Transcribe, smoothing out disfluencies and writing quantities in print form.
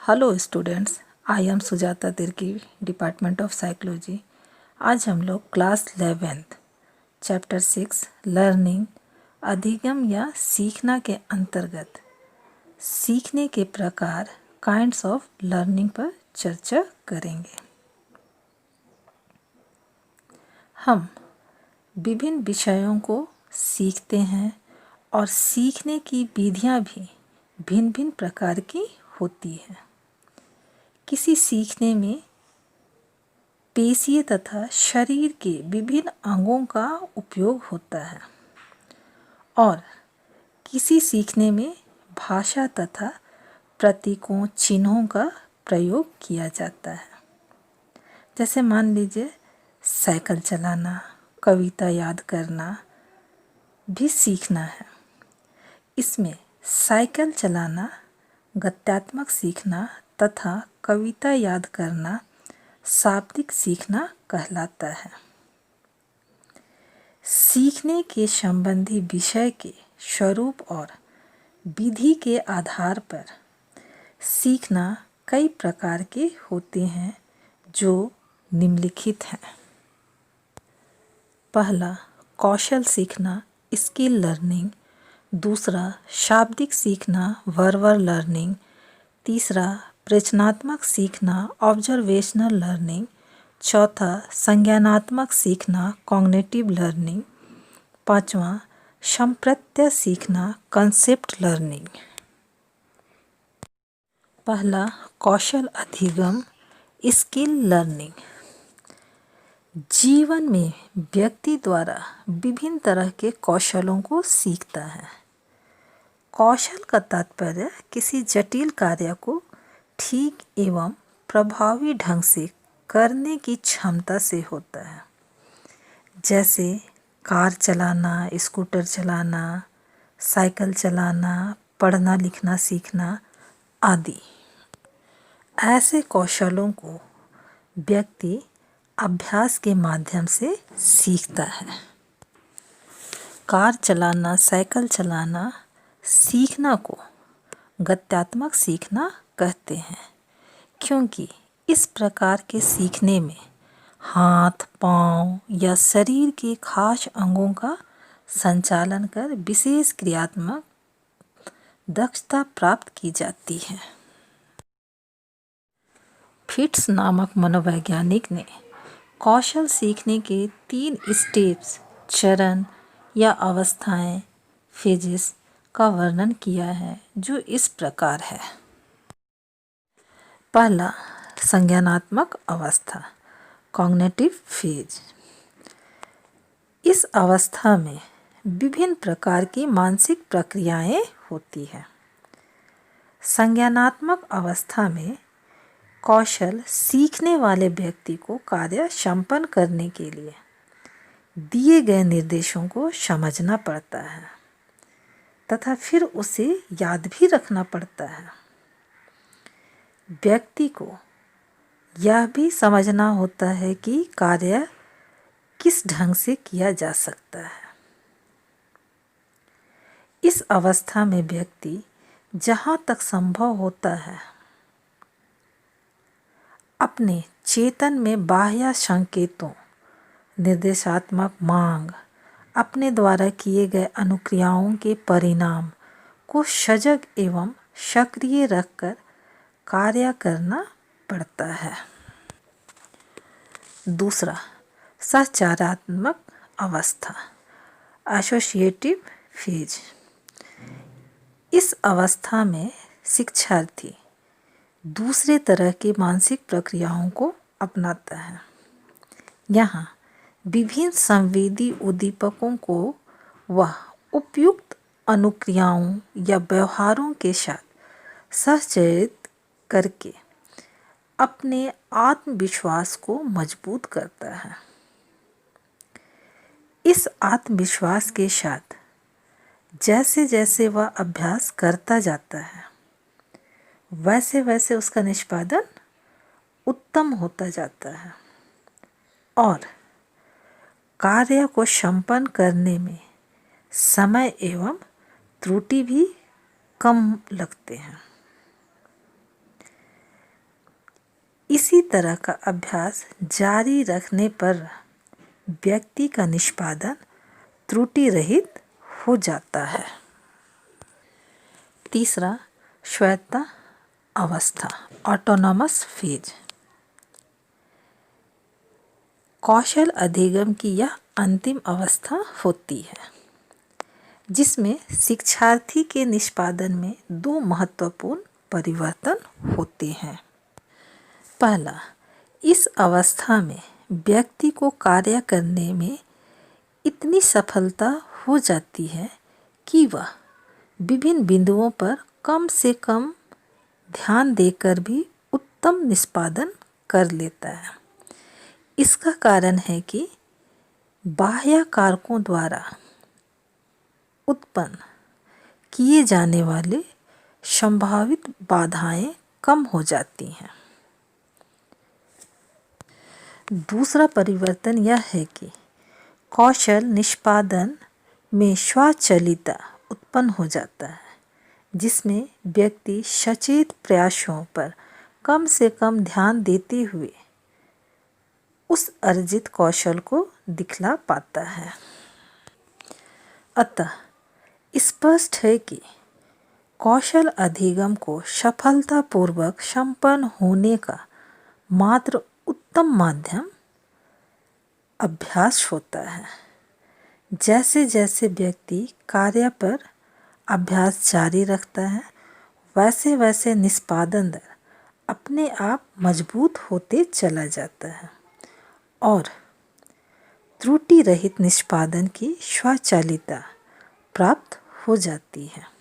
Hello students, I am Sujata Tirkey, department of psychology. आज हम लोग क्लास 11th चैप्टर 6 लर्निंग अधिगम या सीखना के अंतर्गत सीखने के प्रकार काइंड्स ऑफ लर्निंग पर चर्चा करेंगे। हम विभिन्न विषयों को सीखते हैं और सीखने की विधियां भी भिन्न भिन्न प्रकार की होती हैं। किसी सीखने में पेशियों तथा शरीर के विभिन्न अंगों का उपयोग होता है और किसी सीखने में भाषा तथा प्रतीकों चिन्हों का प्रयोग किया जाता है। जैसे मान लीजिए साइकिल चलाना, कविता याद करना भी सीखना है। इसमें साइकिल चलाना गत्यात्मक सीखना तथा कविता याद करना शाब्दिक सीखना कहलाता है। सीखने के संबंधी विषय के स्वरूप और विधि के आधार पर सीखना कई प्रकार के होते हैं जो निम्नलिखित हैं। पहला, कौशल सीखना स्किल लर्निंग। दूसरा, शाब्दिक सीखना वर्बल लर्निंग। तीसरा, प्रचनात्मक सीखना ऑब्जर्वेशनल लर्निंग। चौथा, संज्ञानात्मक सीखना कॉग्निटिव लर्निंग। पांचवा, संप्रत्यय सीखना कंसेप्ट लर्निंग। पहला, कौशल अधिगम स्किल लर्निंग। जीवन में व्यक्ति द्वारा विभिन्न तरह के कौशलों को सीखता है। कौशल का तात्पर्य किसी जटिल कार्य को ठीक एवं प्रभावी ढंग से करने की क्षमता से होता है। जैसे कार चलाना, स्कूटर चलाना, साइकिल चलाना, पढ़ना लिखना सीखना आदि। ऐसे कौशलों को व्यक्ति अभ्यास के माध्यम से सीखता है। कार चलाना, साइकिल चलाना सीखना को गत्यात्मक सीखना कहते हैं, क्योंकि इस प्रकार के सीखने में हाथ, पांव या शरीर के खास अंगों का संचालन कर विशेष क्रियात्मक दक्षता प्राप्त की जाती है। फिट्स नामक मनोवैज्ञानिक ने कौशल सीखने के 3 स्टेप्स, चरण या अवस्थाएं, फेजेस का वर्णन किया है, जो इस प्रकार है। पहला, संज्ञानात्मक अवस्था कॉग्निटिव फेज। इस अवस्था में विभिन्न प्रकार की मानसिक प्रक्रियाएं होती हैं। संज्ञानात्मक अवस्था में कौशल सीखने वाले व्यक्ति को कार्य संपन्न करने के लिए दिए गए निर्देशों को समझना पड़ता है तथा फिर उसे याद भी रखना पड़ता है। व्यक्ति को यह भी समझना होता है कि कार्य किस ढंग से किया जा सकता है। इस अवस्था में व्यक्ति जहाँ तक संभव होता है अपने चेतन में बाह्य संकेतों, निर्देशात्मक मांग, अपने द्वारा किए गए अनुक्रियाओं के परिणाम को सजग एवं सक्रिय रखकर कार्य करना पड़ता है। दूसरा, सहचारात्मक अवस्था एसोसिएटिव फेज। इस अवस्था में शिक्षार्थी दूसरे तरह की मानसिक प्रक्रियाओं को अपनाता है। यहाँ विभिन्न संवेदी उद्दीपकों को वह उपयुक्त अनुक्रियाओं या व्यवहारों के साथ सहचरित करके अपने आत्मविश्वास को मजबूत करता है। इस आत्मविश्वास के साथ जैसे जैसे वह अभ्यास करता जाता है वैसे वैसे उसका निष्पादन उत्तम होता जाता है और कार्य को संपन्न करने में समय एवं त्रुटि भी कम लगते हैं। इसी तरह का अभ्यास जारी रखने पर व्यक्ति का निष्पादन त्रुटि रहित हो जाता है। तीसरा, स्वायत्त अवस्था, ऑटोनॉमस फेज। कौशल अधिगम की यह अंतिम अवस्था होती है जिसमें शिक्षार्थी के निष्पादन में दो महत्वपूर्ण परिवर्तन होते हैं। पहला, इस अवस्था में व्यक्ति को कार्य करने में इतनी सफलता हो जाती है कि वह विभिन्न बिंदुओं पर कम से कम ध्यान देकर भी उत्तम निष्पादन कर लेता है। इसका कारण है कि बाह्य कारकों द्वारा उत्पन्न किए जाने वाले संभावित बाधाएं कम हो जाती हैं। दूसरा परिवर्तन यह है कि कौशल निष्पादन में स्वचालितता उत्पन्न हो जाता है जिसमें व्यक्ति सचेत प्रयासों पर कम से कम ध्यान देते हुए उस अर्जित कौशल को दिखला पाता है। अतः स्पष्ट है कि कौशल अधिगम को सफलतापूर्वक संपन्न होने का मात्र उत्तम माध्यम अभ्यास होता है। जैसे जैसे व्यक्ति कार्य पर अभ्यास जारी रखता है वैसे वैसे निष्पादन दर अपने आप मजबूत होते चला जाता है और त्रुटि रहित निष्पादन की स्वचालितता प्राप्त हो जाती है।